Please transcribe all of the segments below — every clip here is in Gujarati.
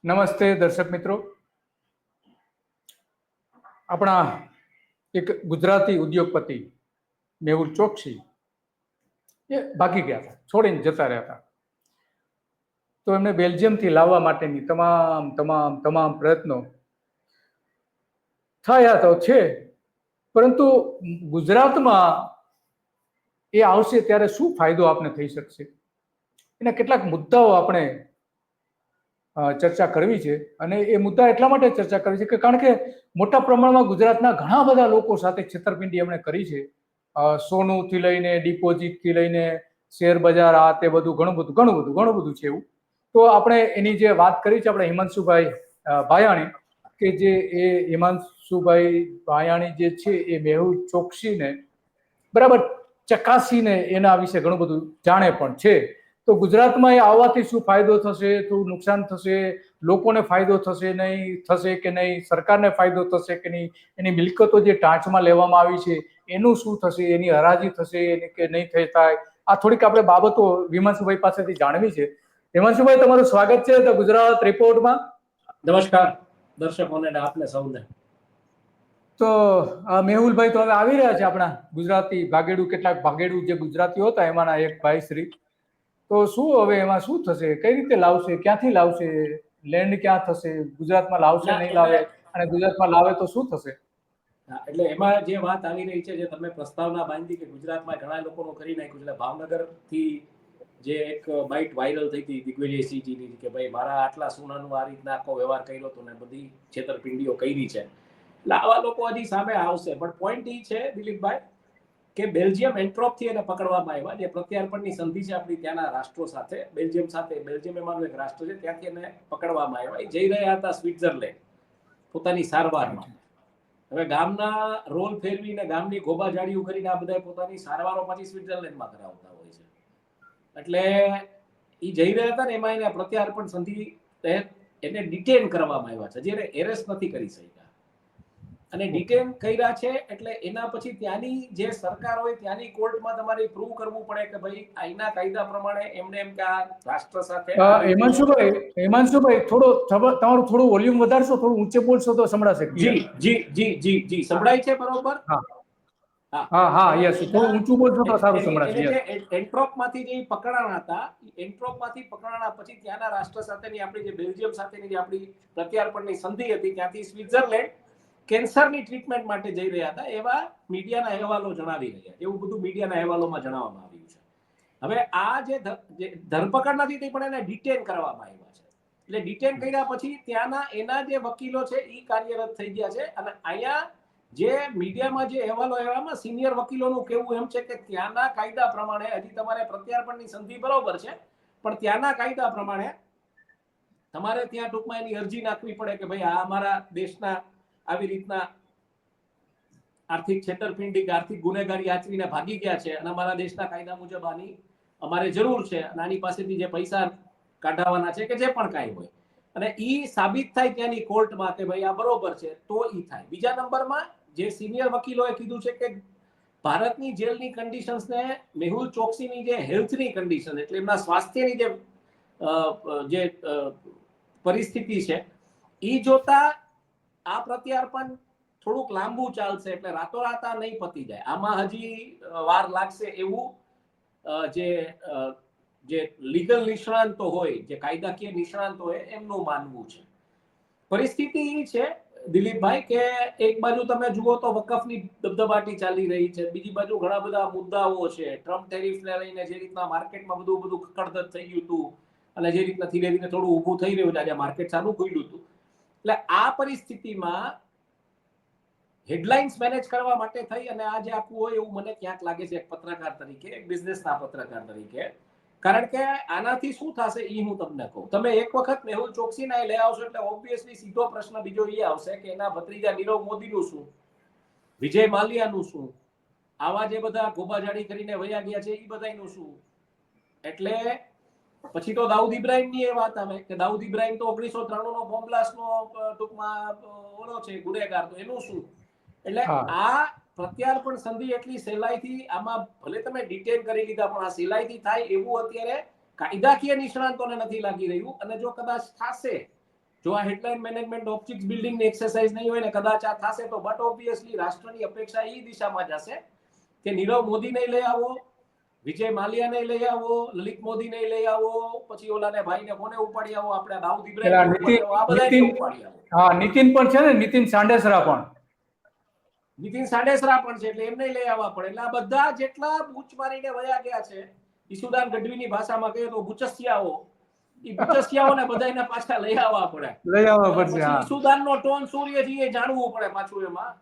નમસ્તે દર્શક મિત્રો. આપણા એક ગુજરાતી ઉદ્યોગપતિ મેહુલ ચોકસી એ ભાગી ગયા હતા, છોડીને જતા રહ્યા હતા. તો એમને બેલ્જિયમથી લાવવા માટેની તમામ પ્રયત્નો થયા તો છે, પરંતુ ગુજરાતમાં એ આવશે ત્યારે શું ફાયદો આપને થઈ શકશે, એના કેટલાક મુદ્દાઓ આપણે ચર્ચા કરવી છે. અને એ મુદ્દા એટલા માટે ચર્ચા કરવી છે કે કારણ કે મોટા પ્રમાણમાં ગુજરાતના ઘણા બધા લોકો સાથે છેતરપિંડી એમણે કરી છે. સોનુંથી લઈને ડિપોઝિટથી લઈને શેર બજાર, આ તે બધું ઘણું બધું છે એવું. તો આપણે એની જે વાત કરી છે, આપણે હિમાંશુભાઈ ભાયાણી, કે જે એ હિમાંશુભાઈ ભાયાણી જે છે એ મેહુલ ચોકસીને બરાબર ચકાસીને એના વિશે ઘણું બધું જાણે પણ છે. તો ગુજરાતમાં એ આવવાથી શું ફાયદો થશે, શું નુકસાન થશે, લોકોને ફાયદો થશે કે નહીં, સરકારને ફાયદો થશે કે નહીં, એની મિલકતો જે ટાંચમાં લેવામાં આવી છે એનું શું થશે, એની હરાજી થશે કે નહીં થાય, આ થોડીક આપણે બાબતો હિમાંશુભાઈ પાસેથી જાણવી છે. હિમાંશુભાઈ, તમારું સ્વાગત છે ધ ગુજરાત રિપોર્ટમાં. નમસ્કાર દર્શકોને અને આપને સૌને. તો મેહુલભાઈ તો હવે આવી રહ્યા છે, આપણા ગુજરાતી કેટલાક ભાગેડુ જે ગુજરાતીઓ હતા એમાંના એક ભાઈ શ્રી. તો શું હવે એમાં શું થશે, કઈ રીતે લાવશે, ક્યાંથી લાવશે, લેન્ડ ક્યાં થશે, ગુજરાતમાં લાવશે નહીં લાવે, અને ગુજરાતમાં લાવે તો શું થશે? એટલે એમાં જે વાત આવી રહી છે, જે તમે પ્રસ્તાવના બાંધી કે ગુજરાતમાં ઘણા લોકોનું કરી નાખ્યું, એટલે ભાવનગર થી જે એક બાઇટ વાયરલ થઈ હતી દિગ્વિજયસિંહજીની કે ભાઈ મારા આટલા સોનાનું આ રીતના આખો વ્યવહાર કર્યો હતો ને બધી છેતરપિંડીઓ કરી છે, એટલે આવા લોકો હજી સામે આવશે. પણ પોઈન્ટ એ છે દિલીપભાઈ કે બેલ્જિયમ એન્ટ્રોપથી એને પકડવામાં આવ્યા, જે પ્રત્યાર્પણની સંધિ છે આપણી ત્યાંના રાષ્ટ્રો સાથે, બેલ્જિયમ સાથે. બેલ્જિયમ એમાંનું એક રાષ્ટ્ર છે, ત્યાંથી એને પકડવામાં આવ્યા. એ જઈ રહ્યા હતા સ્વિટ્ઝરલેન્ડ પોતાની સારવારમાં. હવે ગામના રોલ ફેરવીને ગામની ગોબા જાડિયું કરીને આ બધા પોતાની સારવારો પછી સ્વિટ્ઝરલેન્ડમાં કરાવતા હોય છે. એટલે એ જઈ રહ્યા હતા ને એમાં એને પ્રત્યાર્પણ સંધિ તહેત એને ડિટેન કરવામાં આવ્યા છે, જેને એરેસ્ટ નથી કરી શક્યા. અને ડિટેન કર્યા છે એટલે એના પછી ત્યાંની જે સરકાર હોય ત્યાંની કોર્ટમાં તમારે પ્રૂવ કરવું પડે કે ભાઈ આઈના કાયદા પ્રમાણે એમને એમ કે આ રાષ્ટ્ર સાથે. હિમાંશુભાઈ તમારું થોડું વોલ્યુમ વધારશો, થોડું ઊંચે બોલશો તો સંભળાશે. જી સંભળાય છે બરોબર? હા યસ, થોડું ઊંચું બોલશો તો સારું સંભળાશે. એન્ટ્રોપમાંથી જે પકડાણા હતા, એન્ટ્રોપમાંથી પકડાણા પછી ત્યાંના રાષ્ટ્ર સાથેની આપણી જે બેલ્જિયમ સાથેની જે આપણી પ્રત્યાર્પણની સંધિ હતી, ત્યાંથી સ્વિટ્ઝરલેન્ડ કેન્સરની ટ્રીટમેન્ટ માટે જઈ રહ્યા હતા, એવા મીડિયાના અહેવાલો જણાવી રહ્યા. એવું બધું મીડિયાના અહેવાલોમાં જણાવવામાં આવ્યું છે. હવે આ જે ધરપકડ નથી થઈ, પણ એને ડિટેન કરવામાં આવ્યા છે. એટલે ડિટેન કર્યા પછી ત્યાંના એના જે વકીલો છે એ કાર્યરત થઈ ગયા છે. અને અહીંયા જે મીડિયામાં જે અહેવાલો આવ્યામાં સિનિયર વકીલોનું કહેવું એમ છે કે ત્યાંના કાયદા પ્રમાણે હજી તમારે પ્રત્યાર્પણની સંધિ બરોબર છે, પણ ત્યાંના કાયદા પ્રમાણે તમારે ત્યાં ટૂંકમાં એની અરજી નાખવી પડે કે ભાઈ આ અમારા દેશના આવી રીતના આર્થિક છેતરપિંડી કે આર્થિક ગુનેગારી આચરીને ભાગી ગયા છે અને અમારા દેશના કાયદા મુજબ આની અમારે જરૂર છે, અને આની પાસેથી જે પૈસા કાઢવાના છે કે જે પણ કાંઈ હોય, અને ઈ સાબિત થાય ત્યાંની કોર્ટમાં કે ભાઈ આ બરોબર છે તો ઈ થાય. બીજા નંબરમાં જે સિનિયર વકીલોએ કીધું છે કે ભારતની જેલની કન્ડિશન્સને મેહુલ ચોકસીની જે હેલ્થની કન્ડિશન, એટલે એમના સ્વાસ્થ્યની જે પરિસ્થિતિ છે ઈ જોતા આ પ્રત્યાર્પણ થોડુંક લાંબુ ચાલશે, એટલે રાતોરાત આ નહીં પતી જાય. આમાં હજી વાર લાગશે એવું જે લીગલ નિષ્ણાંતો હોય, જે કાયદાકીય નિષ્ણાંતો હોય એમનું માનવું છે. પરિસ્થિતિ એ છે દિલીપભાઈ કે એક બાજુ તમે જુઓ તો વકફની દબદબાટી ચાલી રહી છે, બીજી બાજુ ઘણા બધા મુદ્દાઓ છે. ટ્રમ્પ ટેરિફને લઈને જે રીતના માર્કેટમાં બધું ખખડધજ થઈ ગયું હતું, અને જે રીતના ધીરે ધીરે થોડું ઊભું થઈ રહ્યું છે, આજે માર્કેટ સારું ખુલ્યું હતું. એટલે આ પરિસ્થિતિમાં હેડલાઇન્સ મેનેજ કરવા માટે થઈ અને આ જે આખું હોય એવું મને ક્યાંક લાગે છે એક પત્રકાર તરીકે, એક બિઝનેસના પત્રકાર તરીકે. કારણ કે આનાથી શું થશે એ હું તમને કહું. તમે એક વખત મેહુલ ચોકસીને લઈ આવશો એટલે ઓબ્વિયસલી સીધો પ્રશ્ન બીજો એ આવશે કે એના ભત્રીજા નીરવ મોદીનું શું, વિજય માલ્યાનું શું, આવા જે બધા ગોબાજાડી કરીને વયા ગયા છે એ બધાનું શું. એટલે પછી તો દાઉદ ઇબ્રાહિમની એ વાત આવે કે દાઉદ ઇબ્રાહિમ તો 1993 નો બોમ્બ બ્લાસ્ટનો ટૂંકમાં ઓલો છે ગુનેગાર, તો એનું શું. એટલે આ પ્રત્યાર્પણ સંધિ એટલી સહેલાઈથી આમાં ભલે તમે ડિટેન કરી લીધા, પણ આ સહેલાઈથી થાય એવું અત્યારે કાયદાકીય નિષ્ણાંતોને નથી લાગી રહ્યું. અને જો કદાચ થશે જો આ હેડલાઇન મેનેજમેન્ટ ઓબ્જેક્ટ બિલ્ડિંગ ની એક્સરસાઇઝ નહીં હોય ને કદાચ આ થશે તો બટ ઓબ્વિયસલી રાષ્ટ્રની અપેક્ષા એ દિશામાં જશે કે નીરવ મોદી ને લઈ આવો, વિજય માલ્યા ને લઈ આવો, લલિત મોદી ને લઈ આવો, પછી ઓલાને ભાઈને કોને ઉપાડી આવો, આપણે દાઉદ ઇબ્રાહિમ ઉપાડી આવો, આ બધાને ઉપાડી આવો. હા, નીતિન પણ છે ને, નીતિન સાંડેસરા પણ. નીતિન સાંડેસરા પણ છે, એટલે એમને લઈ આવવા પડે. એટલે આ બધા જેટલા બૂચ મારીને વયા ગયા છે, ઈસુદાન ગઢવીની ભાષામાં કહીએ તો બુચસિયાઓ, એ બુચસિયાઓને બધાને પાછા લઈ આવવા પડે. લઈ આવવા પડશે. પછી ઈસુદાનનો ટોન સૂર્યજી એ જાણવું પડે પાછું એમાં,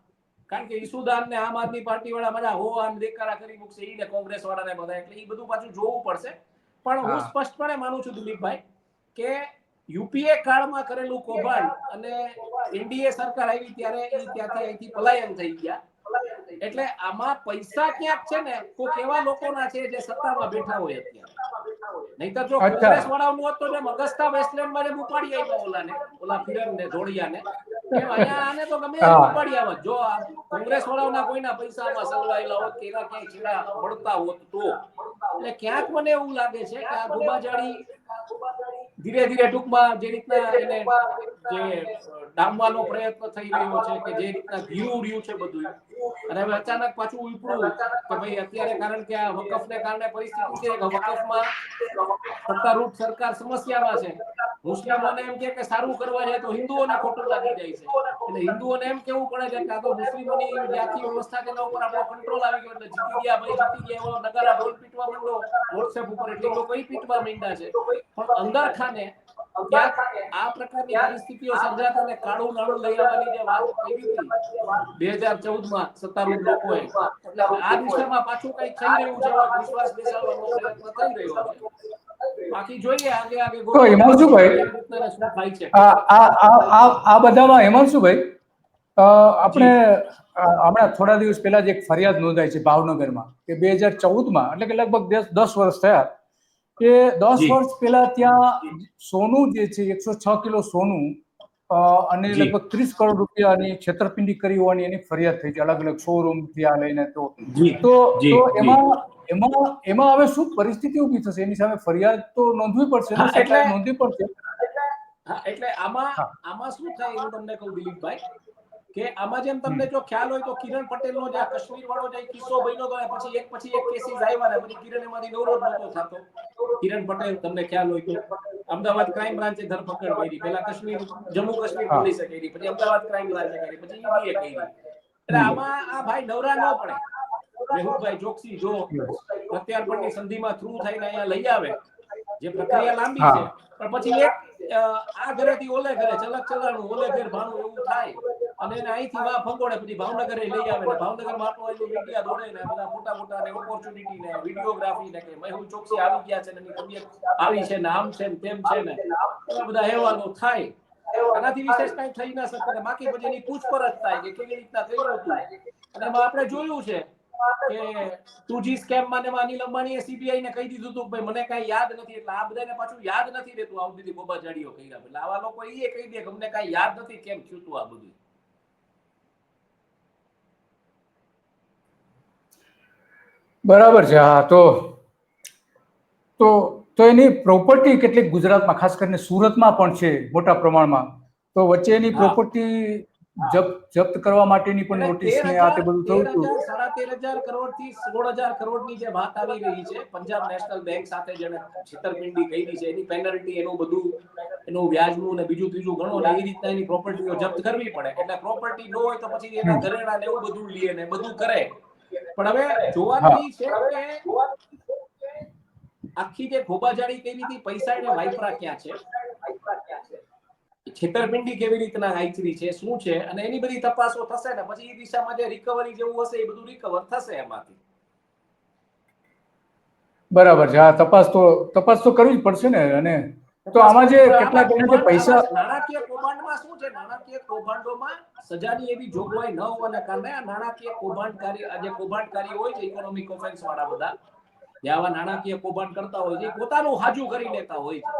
કારણ કે ઈસુદાન ને આમ આદમી પાર્ટી વાળા બધા હો આમ દેકારા કરી મૂકશે, ઈને કોંગ્રેસ વાળાને બધા, એટલે એ બધું પાછું જોવું પડશે. પણ હું સ્પષ્ટપણે માનું છું દિલીપભાઈ કે યુપીએ કાળમાં કરેલું કૌભાંડ અને એનડીએ સરકાર આવી ત્યારે એ ત્યાંથી અહીંથી પલાયન થઈ ગયા. એટલે આમાં પૈસા ક્યાંક છે ને કોઈક એવા લોકોના છે જે સત્તામાં બેઠા હોય અત્યારે. નહીતર જો કોંગ્રેસ વાળાનું હોત તો જેમ અગસ્તા વેસ્ટલેન્ડમાં જેમ ઉપાડી આવ્યા ઓલા ફિરંગને ધોળિયાને, એમ અહીંયા આને તો ગમે એમ ઉપાડી આવત. જો કોંગ્રેસ વાળાના કોઈના પૈસામાં સલવાયેલા હોત કે એના ક્યાંય છેડા મળતા હોત તો. એટલે ક્યાંક મને એવું લાગે છે કે આ ગોબાજાડી ધીરે ધીરે ટૂંકમાં જે રીતના એને જે ડામવાનો પ્રયત્ન થઈ રહ્યો છે કે જે રીતના ધીરું રહ્યું છે બધું, અને હવે અચાનક પાછું ઉપડું કે ભાઈ અત્યારે કારણ કે આ વકફને કારણે પરિસ્થિતિ છે કે વકફમાં સત્તારૂઢ સરકાર સમસ્યામાં છે. મુસ્લિમોને એમ કે સારું કરવા જાય તો હિન્દુઓને ખોટું લાગી જાય છે, એટલે હિન્દુઓને એમ કેવું પડે છે કે આ તો મુસ્લિમોની જે આખી વ્યવસ્થા તેના ઉપર આપણો કંટ્રોલ આવી ગયો, એટલે જીતી ગયા ભાઈ જીતી ગયા, એવો નગારા ઢોલ પીટવા માંડો વોટ્સએપ ઉપર, એટલે લોકો પીટવા માંડ્યા છે. પણ અંદર ખાને ક્યાંક આ પ્રકારની પરિસ્થિતિઓ સર્જાતા અને કાળું નાણું લઈ આવવાની જે વાત કરી હતી 2014માં સત્તારૂઢ લોકોએ, એટલે આ દિશામાં પાછું કઈ થઈ રહ્યું છે એવો વિશ્વાસ બેસાડવાનો પ્રયત્ન થઈ રહ્યો છે. બાકી જોઈએ આગે આગે તો હિમાંશુભાઈ, શું થાય છે. આ બધામાં હિમાંશુભાઈ, આપણે હમણાં થોડા દિવસ પહેલા જ એક ફરિયાદ નોંધાઈ છે ભાવનગરમાં કે 2014માં, એટલે કે લગભગ 10 વર્ષ થયા કે 10 વર્ષ પહેલા ત્યાં સોનું જે છે 106 કિલો સોનું અને લગભગ 30 કરોડ રૂપિયાની છેતરપિંડી કરી હોવાની એની ફરિયાદ થઈ છે, અલગ અલગ શોરૂમ થી લઈને. તો એમાં હવે શું પરિસ્થિતિ ઊભી થશે? એની સામે ફરિયાદ તો નોંધવી પડશે ને, એટલે નોંધવી પડશે. એટલે આમાં શું થાય હું તમને કહું દિલીપભાઈ કે આમાં જેમ તમને જો ખ્યાલ હોય તો કિરણ પટેલનો જે કાશ્મીર વાળો જે કિસ્સો બન્યો હતો, પછી એક કેસીસ આવ્યા ને પછી કિરણ એમાંથી નવરો જ નહોતો થતો. કિરણ પટેલ તમને ખ્યાલ હોય તો અમદાવાદ ક્રાઇમ બ્રાન્ચે ધરપકડ કરી, પહેલા જમ્મુ કાશ્મીર પોલીસે કરી, પછી અમદાવાદ ક્રાઇમ બ્રાન્ચે કરી, પછી ઈડીએ કરી. એટલે આમાં આ ભાઈ નવરા ન પડે. મેહુલભાઈ ચોકસી જો પ્રત્યાર્પણની સંધિમાં થ્રુ થઈને અહીંયા લઈ આવે, જે પ્રક્રિયા લાંબી છે, પણ પછી એક આ ઘરેથી ઓલે ઘરે ચલક ચલાણું, ઓલે ઘેર ભાણું એવું થાય અને એને અહીંથી વાહ ફંગોળે, પછી ભાવનગરે લઈ આવે ને ભાવનગરમાં આટલું એટલું મીડિયા દોડે ને બધા ફોટા ને ઓપોર્ચ્યુનિટી ને વિડીયોગ્રાફી ને કે મેહુલ ચોકસી આવી ગયા છે ને એની તબિયત આવી છે ને આમ છે ને તેમ છે ને એવા બધા અહેવાલો થાય. આનાથી વિશેષ કઈ થઈ ના શકે. બાકી પછી એની પૂછપરછ થાય કે કેવી રીતના કર્યું હતું, અને એમાં આપણે જોયું છે કે 2G સ્કેમ માં અનિલ અંબાણીએ સીબીઆઈ ને કહી દીધું હતું ભાઈ મને કઈ યાદ નથી, એટલે આ બધાને પાછું યાદ નથી રહેતું આવું બધી ગોબાજાડીઓ કર્યા. એટલે આવા લોકો એ કહી દે કે અમને કઈ યાદ નથી કેમ થયું હતું આ બધું. બરાબર છે. હા, તો એની પ્રોપર્ટી કેટલીક ગુજરાતમાં ખાસ કરીને સુરતમાં પણ છે મોટા પ્રમાણમાં, તો વચ્ચે એની પ્રોપર્ટી જપ્ત કરવા માટેની પણ નોટિસ ને આ તે બધું થયું હતું. 13,500 કરોડ થી 16,000 કરોડની જે વાત આવી રહી છે પંજાબ નેશનલ બેંક સાથે જેને છેતરપિંડી કરી છે, એની પેનલ્ટી એનું બધું એનું વ્યાજનું ને બીજું ત્રીજું ગણો ને એ રીતના એની પ્રોપર્ટીઓ જપ્ત કરવી પડે. એટલે પ્રોપર્ટી ન હોય તો પછી એના ઘરેણા ને એવું બધું લે ને બધું કરે. પણ હવે જોવાનું એ છે કે આખી જે ગોબાજાડી કેવી હતી, પૈસા એને વાપરા ક્યાં છે, છેતરપિંડી કેવી રીતના આચરી છે, શું છે, અને એની બધી તપાસો થશે ને પછી એ દિશામાં જે રિકવરી જેવું હશે એ બધું રિકવર થશે એમાંથી. બરાબર છે. હા, તપાસ તો કરવી જ પડશે ને. અને તો આમાં જે કેટલાક જે પૈસા નાણાકીય કૌભાંડમાં શું છે, નાણાકીય કૌભાંડોમાં સજાની એવી જોગવાઈ ન હોવાના કારણે આ નાણાકીય કૌભાંડકારી હોય છે, ઇકોનોમિક ઓફેન્સ વાળા બધા જે આવા નાણાકીય કૌભાંડ કરતા હોય છે, પોતાનું હાજુ કરી લેતા હોય છે.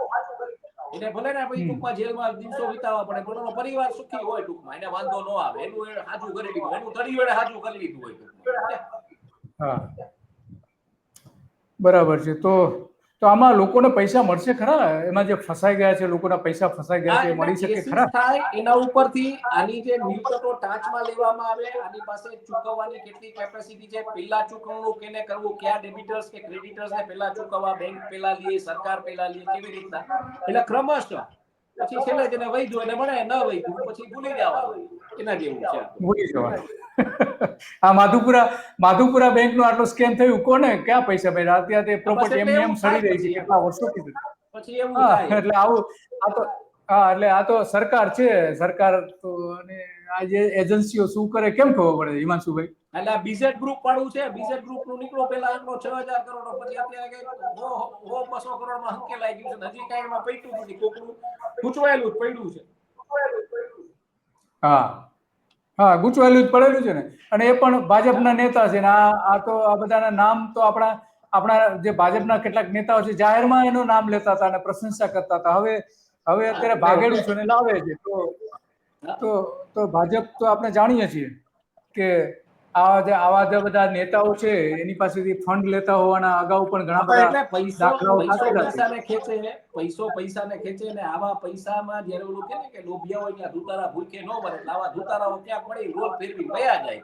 એને ભલે ને પછી ટૂંકમાં જેલમાં દિવસો વિતાવવા પડે પણ એનો પરિવાર સુખી હોય, ટૂંકમાં એને વાંધો ન આવે, એનું હાજુ કરી લીધું, એનું તળિયે હાજુ કરી લીધું હોય ટૂંકમાં. હા, બરાબર છે. તો તો આમાં લોકોને પૈસા મળશે ખરા? એમાં જે ફસાઈ ગયા છે, લોકોના પૈસા ફસાઈ ગયા છે, એ મળી શકે કેસીસ ખરા? થાય એના ઉપરથી આની જે મિલકતો ટાંચમાં લેવામાં આવે, આની પાસે ચૂકવવાની કેટલી કેપેસિટી છે, પેલા ચૂકવણું કેને કરવું, કયા ડેબિટર્સ કે ક્રેડિટર્સ ને પેલા ચૂકવવા, બેંક પેલા લે, સરકાર પેલા લે, કેવી રીતના, એટલે ક્રમશઃ પછી છેલ્લે જેને વૈધું એને મળે, ન વૈધું પછી ભૂલી જવાનું, એના જેવું છે. ભૂલી જવાનું. આ માધુપુરા બેંક નું આટલું સ્કેમ થયું, કોને ક્યાં પૈસા ભર્યા? અત્યારે તે પ્રોપર્ટી એમને એમ સડી રહી છે કેટલા વર્ષોથી. પછી એવું હા, થાય. એટલે આવું આ તો એટલે આ તો સરકાર છે, સરકાર તો અને આ જે એજન્સીઓ શું કરે કેમ ખબર પડે હિમાંશુભાઈ? એટલે આ બીઝેડ ગ્રુપ વાળું છે, બીઝેડ ગ્રુપ નું નીકળો પેલા આંકડો 6000 કરોડ, પછી અત્યારે કઈ 200 કરોડ માં હંકેલાઈ ગયું છે, હજી કઈ એમાં પૈતું નથી, કોકનું ગૂંચવાયેલું જ પડ્યું છે. હા, ગૂંચવાયેલું જ પડેલું છે ને. અને એ પણ ભાજપના નેતા છે ને. આ તો આ બધાના નામ તો આપણા જે ભાજપના કેટલાક નેતાઓ છે, જાહેરમાં એનું નામ લેતા હતા અને પ્રશંસા કરતા હતા. હવે અત્યારે ભાગેડું છે ને લાવે છે. તો ભાજપ તો આપણે જાણીએ છીએ કે આવા જે બધા નેતાઓ છે એની પાસેથી ફંડ લેતા હોવાના અગાઉ પણ ઘણા બધા એટલે પૈસો પૈસાને ખેંચે ને આવા પૈસામાં જયારે ઓલું કે ને કે લોભિયા હોય ત્યાં દુતારા ભૂખે ન મરે, એટલે આવા દુતારાઓ ક્યાં પડી રોલ ફેરવી વયા જાય.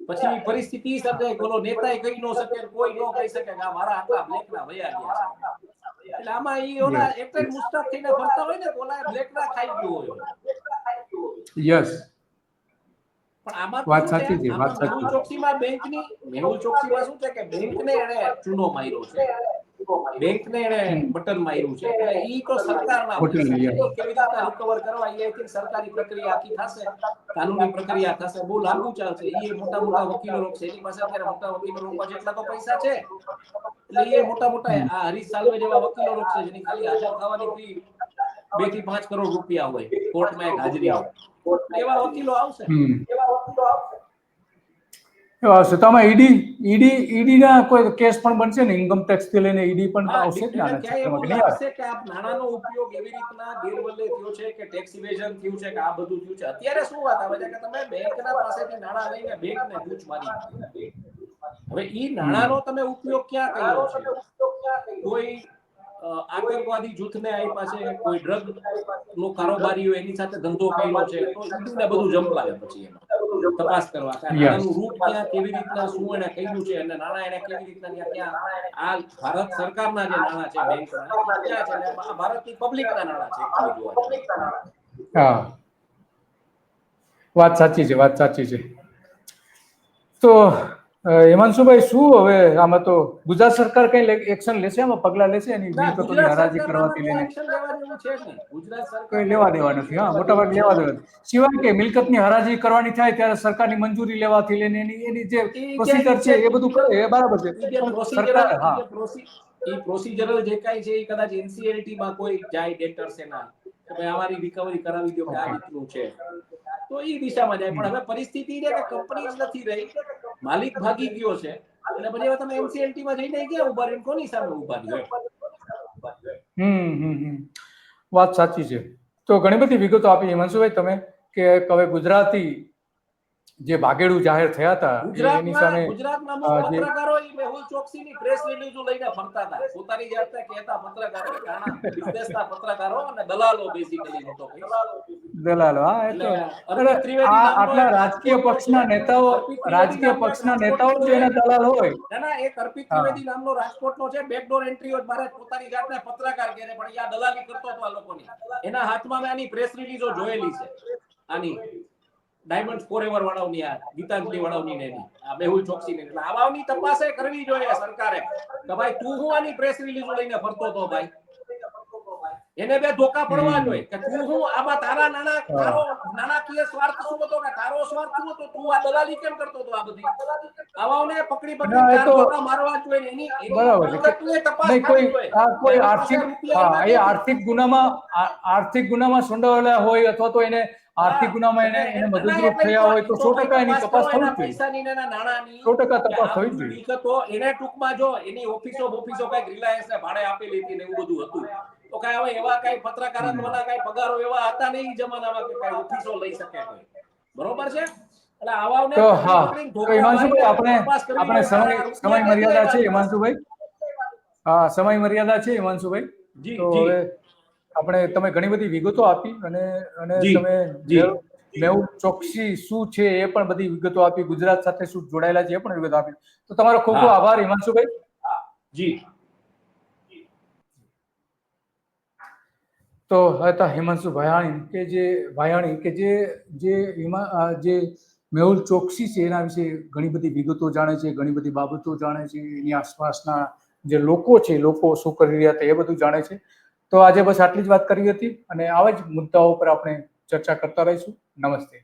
પછી પરિસ્થિતિ સર્જાય, બોલો નેતાએ કહી ન શકે, કોઈ ન કહી શકે કે આ મારા આટલા બ્લેકના વયા ગયા છે. એટલે આમાં ઈ ઓલા એક જ મુસ્તક થઈને ફરતા હોય ને, ઓલા બ્લેકના ખાઈ ગયો હોય. યસ, પણ આમાં વાત શું છે, સાચી આમાં મેહુલ ચોકસીમાં મેહુલ ચોકસીમાં શું છે કે બેંકને એને ચૂનો માર્યો છે, બેંકને એને બટન માર્યું છે, એટલે ઈ તો સરકારના પૈસા છે, ઈ કેવી રીતના રિકવર કરવા એ આઈ થિંક સરકારી પ્રક્રિયા આખી થશે, કાનૂની પ્રક્રિયા થશે, બહુ લાંબુ ચાલશે. ઈ મોટા વકીલો લોક છે, એની પાસે અત્યારે મોટા વકીલો લોકો જેટલા તો પૈસા છે, એટલે એ મોટા આ હરીશ સાલ્વે જેવા વકીલો લોક છે, જેની ખાલી હાજર થવાની ફી 2 થી 5 કરોડ રૂપિયા હોય કોર્ટમાં એક હાજરીનો, એવા વકીલો આવશે. આમાં ઈડી ના કોઈ કેસ પણ બનશે ને? ઇન્કમ ટેક્સ થી લઈને ઈડી પણ આવશે જ ને આના ક્યાંય એવું ચક્રમાં? લાગશે કે આ નાણાંનો ઉપયોગ એવી રીતના ગેરવલ્લે થયો છે કે ટેક્સ ઇવેઝન થયું છે કે આ બધું થયું છે. અત્યારે શું વાત આવે છે કે તમે બેંકના પાસેથી નાણાં લઈને બેંકને બૂચ મારી દીધી. હવે ઈ નાણાંનો તમે ઉપયોગ ક્યાં કર્યો છે? કોઈ આતંકવાદી જૂથને આપ્યા છે, કોઈ ડ્રગ નો કારોબારી હોય એની સાથે ધંધો કર્યો છે, તો ઈડીને બધું જંપલાવે પછી એમાં તપાસ કરવા કે નાણાંનું રૂટ ક્યાં, કેવી રીતના, શું એને કર્યું છે, અને નાણાં એને કેવી રીતના ક્યાં, આ ભારત સરકારના જે નાણાં છે બેંકના, એ ક્યાં છે, અને આ ભારતની પબ્લિકના નાણાં છે એકચ્યુઅલી જોવા જઈએ. હા, વાત સાચી છે. તો હિમાંશુભાઈ, શું હવે આમાં તો ગુજરાત સરકાર કઈ એક્શન લેશે, આમાં પગલા લેશે એની મિલકતોની હરાજી કરવાથી લઈને? એક્શન લેવા જેવું છે જ નહીં. ગુજરાત સરકાર કઈ લેવા દેવા નથી. હા, મોટા ભાગે લેવા દેવા, સિવાય કે મિલકતની હરાજી કરવાની થાય ત્યારે સરકારની મંજૂરી લેવાથી લઈને એની જે પ્રોસીજર છે એ બધું કરે એ બરાબર છે, પણ સરકાર પ્રોસિજરલ જે કાંઈ છે એ કદાચ એનસીએલટી માં કોઈ જાય ડેટર્સ એના કે ભાઈ અમારી રિકવરી કરાવી દો કે આ રીતનું છે, તો એ દિશામાં જાય. પણ હવે પરિસ્થિતિ છે કે કંપની જ નથી રહી, માલિક ભાગી ગયો છે, એટલે પછી હવે તમે એનસીએલટી માં જઈને ક્યાં ઉભા રહીને કોની સામે ઉભા રહ્યો? વાત સાચી છે. તો ઘણી બધી વિગતો આપી હિમાંશુભાઈ તમે કે હવે ગુજરાતી જે ભાગેડુ જાહેર થયા હતા એની સામે ગુજરાતના અમુક પત્રકારો મેહુલ ચોકસીની પ્રેસ રિલીઝો લઈને ફરતા હતા, પોતાની જાતને કહેતા પત્રકારો, ઘણા બિઝનેસના પત્રકારો અને દલાલો બેઝિકલી હું તો કહીશ. દલાલો, હા, એ તો આટલા રાજકીય પક્ષના નેતાઓ જો એના દલાલ હોય. ના, એક અર્પિત ત્રિવેદી નામનો રાજકોટનો છે, બેકડોર એન્ટ્રીઓ ભારત પોતાની જાતને પત્રકાર કહે છે, પણ આ દલાલી કરતો હતો આ લોકોની. એના હાથમાં મેં આની પ્રેસ રિલીઝો જોયેલી છે, આની ડાયમંડ ફોરએવર વાળાઓની, આ ગીતાંજલિ વાળાઓની ને એની, આ મેહુલ ચોકસીની. એટલે આવાની તપાસ કરવી જોઈએ સરકારે કે ભાઈ તું હું આની પ્રેસ રિલીઝો લઈને ફરતો હતો ભાઈ, એને બે ધોકા પડવા જોઈએ કે તું હું આમાં તારા નાણાકીય સ્વાર્થ શું હતો કે તારો સ્વાર્થ શું હતો, તું આ દલાલી કેમ કરતો હતો? આ બધી આવાઓને પકડી ચાર ધોકા મારવા જોઈએ. એની તપાસ થવી જોઈએ. કોઈ આર્થિક ગુનામાં સંડોવાયેલા હોય અથવા તો એને આર્થિક ગુનામાં એને મદદરૂપ થયા હોય તો 100% એની તપાસ થવી જોઈએ. પૈસાની ને નાણાંની 100% તપાસ થવી જોઈએ. મિલકતો એને ટૂંકમાં જો એની ઓફિસો કઈક રિલાયન્સ ને ભાડે આપેલી હતી ને એવું બધું હતું, તો કઈ હવે એવા કઈ પત્રકારત્વના કઈ પગારો એવા હતા નહીં ઈ જમાનામાં કે કઈ ઓફિસો લઈ શકે કોઈ. બરોબર છે? એટલે આવાને આપણે સમય મર્યાદા છે હિમાંશુભાઈ. હા, સમય મર્યાદા છે હિમાંશુભાઈ. જી તો જી હવે તમે ઘણી બધી વિગતો આપી અને જી તમે જી મેહુલ ચોકસી શું છે એ પણ બધી વિગતો આપી, ગુજરાત સાથે શું જોડાયેલા છે એ પણ વિગતો આપી. તો તમારો ખૂબ ખૂબ હા આભાર હિમાંશુભાઈ. જી તો હતા હિમાંશુ ભાયાણી કે જે મેહુલ ચોકસી છે એના વિશે ઘણી બધી વિગતો જાણે છે, ઘણી બધી બાબતો જાણે છે, એની આસપાસના જે લોકો છે, લોકો શું કરી રહ્યા હતા એ બધું જાણે છે. તો આજે બસ આટલી જ વાત કરવી હતી અને આવા જ મુદ્દાઓ પર આપણે ચર્ચા કરતા રહીશું. નમસ્તે.